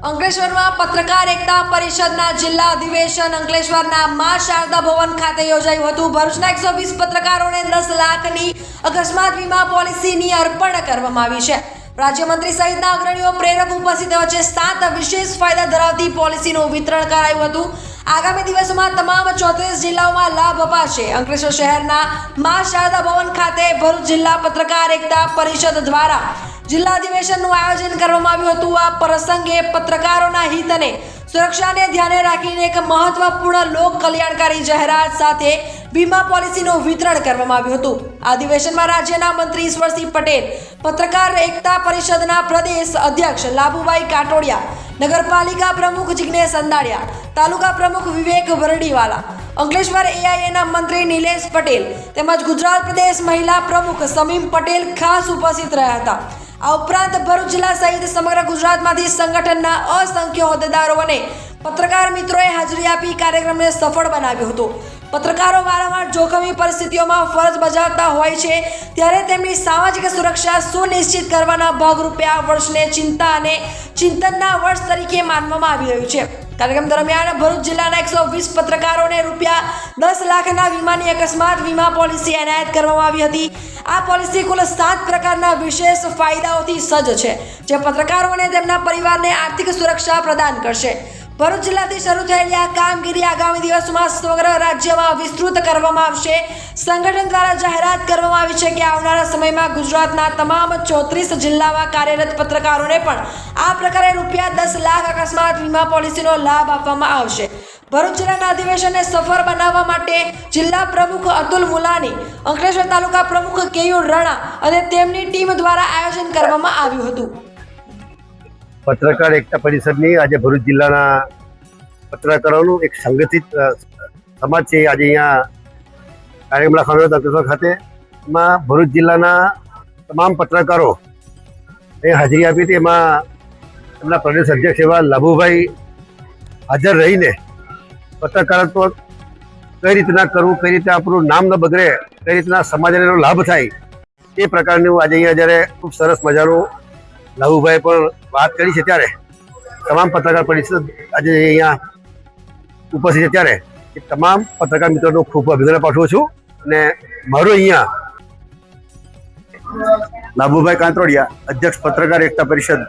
અંકલેશ્વરમાં પત્રકાર એકતા પરિષદના જિલ્લા અધિવેશન અંકલેશ્વરના મા શારદા ભવન ખાતે યોજાયું હતું। ભરૂચના 120 પત્રકારોને 10 લાખની અકસ્માત વીમા પોલિસીની અર્પણ કરવામાં આવી છે। રાજ્યમંત્રી સહિતના અગ્રણીઓ પ્રેરક ઉપસ્થિત વચ્ચે 7 વિશેષ ફાયદા ધરાવતી પોલિસીનું વિતરણ કરાયું હતું। આગામી દિવસોમાં તમામ 34 જિલ્લાઓમાં લાભ અપાશે। અંકલેશ્વર શહેરના મા શારદા ભવન ખાતે ભરૂચ જિલ્લા પત્રકાર એકતા પરિષદ દ્વારા જિલ્લા અધિવેશનનું આયોજન કરવામાં આવ્યું હતું। આ પ્રસંગે પત્રકારોના હિત અને સુરક્ષાને ધ્યાને રાખીને એક મહત્વપૂર્ણ લોક કલ્યાણકારી જાહેરાત સાથે વીમા પોલિસીનું વિતરણ કરવામાં આવ્યું હતું। આ અધિવેશનમાં રાજ્યના મંત્રી ઈશ્વરસિંહ પટેલ, પત્રકાર એકતા પરિષદના પ્રદેશ અધ્યક્ષ લાભુભાઈ કાટોડિયા, નગરપાલિકા પ્રમુખ જિગ્નેશ અંદાડિયા, તાલુકા પ્રમુખ વિવેક વરડીવાલા, અંકલેશ્વર એઆઈએના મંત્રી નિલેશ પટેલ તેમજ ગુજરાત પ્રદેશ મહિલા પ્રમુખ સમીમ પટેલ ખાસ ઉપસ્થિત રહ્યા હતા। આ ઉપરાંત ભરૂચ જિલ્લા સહિત સમગ્ર ગુજરાતમાંથી સંગઠનના અસંખ્ય હોદ્દેદારો અને પત્રકાર મિત્રોએ હાજરી આપી કાર્યક્રમને સફળ બનાવ્યો હતો। પત્રકારો વારંવાર જોખમી પરિસ્થિતિઓમાં ફરજ બજાવતા હોય છે, ત્યારે તેમની સામાજિક સુરક્ષા સુનિશ્ચિત કરવાના ભાગરૂપે આ વર્ષને ચિંતા અને ચિંતનના વર્ષ તરીકે માનવામાં આવી રહ્યું છે। કાર્યક્રમ દરમિયાન ભરૂચ જિલ્લાના 120 પત્રકારોને ₹10 લાખના વીમાની અકસ્માત વીમા પોલિસી એનાયત કરવામાં આવી હતી। આ પોલિસી કુલ 7 પ્રકારના વિશેષ ફાયદાઓથી સજ્જ છે, જે પત્રકારો અને તેમના પરિવારને આર્થિક સુરક્ષા પ્રદાન કરશે। ભરૂચ જિલ્લાથી શરૂ થયેલી આ કામગીરી આગામી દિવસોમાં સમગ્ર રાજ્યમાં વિસ્તૃત કરવામાં આવશે। સંગઠન દ્વારા જાહેરાત કરવામાં આવી છે કે આવનારા સમયમાં ગુજરાતના તમામ 34 જિલ્લામાં કાર્યરત પત્રકારોને પણ આ પ્રકારે ₹10 લાખ અકસ્માત વીમા પોલિસીનો લાભ આપવામાં આવશે। ભરૂચ જિલ્લાના અધિવેશનને સફળ બનાવવા માટે જિલ્લા પ્રમુખ અતુલ મુલાની, અંકલેશ્વર તાલુકા પ્રમુખ કેયુર રાણા અને તેમની ટીમ દ્વારા આયોજન કરવામાં આવ્યું હતું। પત્રકાર એકતા પરિષદની આજે ભરૂચ જિલ્લાના પત્રકારોનું એક સંગઠિત સમાજ છે। આજે અહીંયા કાર્યક્રમ રાખવાનો હતો અંકલેશ્વર ખાતે। એમાં ભરૂચ જિલ્લાના તમામ પત્રકારો એ હાજરી આપી હતી। એમાં એમના પ્રદેશ અધ્યક્ષ એવા લાભુભાઈ હાજર રહીને પત્રકારત્વ કઈ રીતના કરવું, કઈ રીતે આપણું નામ ન બગડે, કઈ રીતના સમાજને એનો લાભ થાય, એ પ્રકારનું આજે અહીંયા જ્યારે ખૂબ સરસ મજાનું લાભુભાઈ પણ વાત કરી છે, ત્યારે તમામ પત્રકાર પરિષદ આજે અહીંયા ઉપસ્થિત છે, ત્યારે એ તમામ પત્રકાર મિત્રોનો ખૂબ અભિનંદન પાઠવું છું। અને મારું અહીંયા લાભુભાઈ કાંતરોડિયા, અધ્યક્ષ પત્રકાર એકતા પરિષદ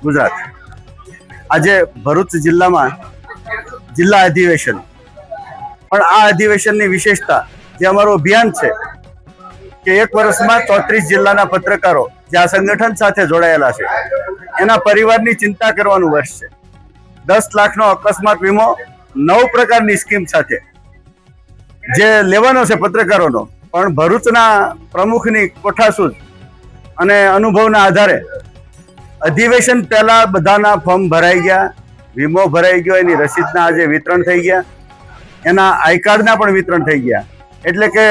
ગુજરાત। આજે ભરૂચ જિલ્લામાં જિલ્લા અધિવેશન, પણ આ અધિવેશનની વિશેષતા જે અમારું અભિયાન છે કે એક વર્ષમાં 34 જિલ્લાના પત્રકારો જે આ સંગઠન સાથે જોડાયેલા છે એના પરિવારની ચિંતા કરવાનું વર્ષ છે। 10 લાખનો અકસ્માત વીમો 9 પ્રકારની સ્કીમ સાથે જે લેવાનો છે પત્રકારોનો, પણ ભરૂચના પ્રમુખની કોઠાસૂઝ અને અનુભવના આધારે અધિવેશન પહેલા બધાના ફોર્મ ભરાઈ ગયા, વીમો ભરાઈ ગયો, એની રસીદના આજે વિતરણ થઈ ગયા, એના આઈ કાર્ડના પણ વિતરણ થઈ ગયા। એટલે કે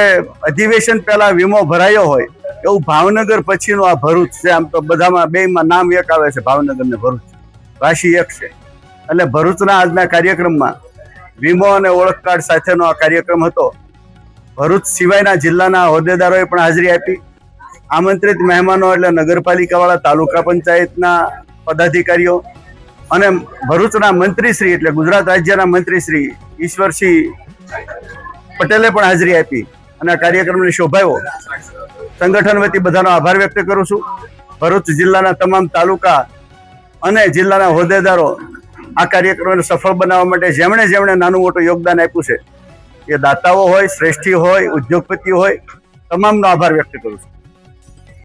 અધિવેશન પહેલા વીમો ભરાયો હોય એવું ભાવનગર પછીનું આ ભરૂચ છે। આમ તો બધામાં બેમાં નામ એક આવે છે, ભાવનગર ને ભરૂચ, રાશિ એક છે। એટલે ભરૂચના આજના કાર્યક્રમમાં વીમો અને ઓળખ કાર્ડ સાથેનો આ કાર્યક્રમ હતો। ભરૂચ સિવાયના જિલ્લાના હોદ્દેદારોએ પણ હાજરી આપી। આમંત્રિત મહેમાનો એટલે નગરપાલિકાવાળા, તાલુકા પંચાયતના પદાધિકારીઓ અને ભરૂચના મંત્રીશ્રી એટલે ગુજરાત રાજ્યના મંત્રીશ્રી ઈશ્વરસિંહ પટેલે પણ હાજરી આપી અને આ કાર્યક્રમને શોભાયો। સંગઠન વતી બધાનો આભાર વ્યક્ત કરું છું। ભરૂચ જિલ્લાના તમામ તાલુકા અને જિલ્લાના હોદ્દેદારો આ કાર્યક્રમને સફળ બનાવવા માટે જેમણે જેમણે નાનું મોટું યોગદાન આપ્યું છે, એ દાતાઓ હોય, શ્રેષ્ઠી હોય, ઉદ્યોગપતિ હોય, તમામનો આભાર વ્યક્ત કરું છું।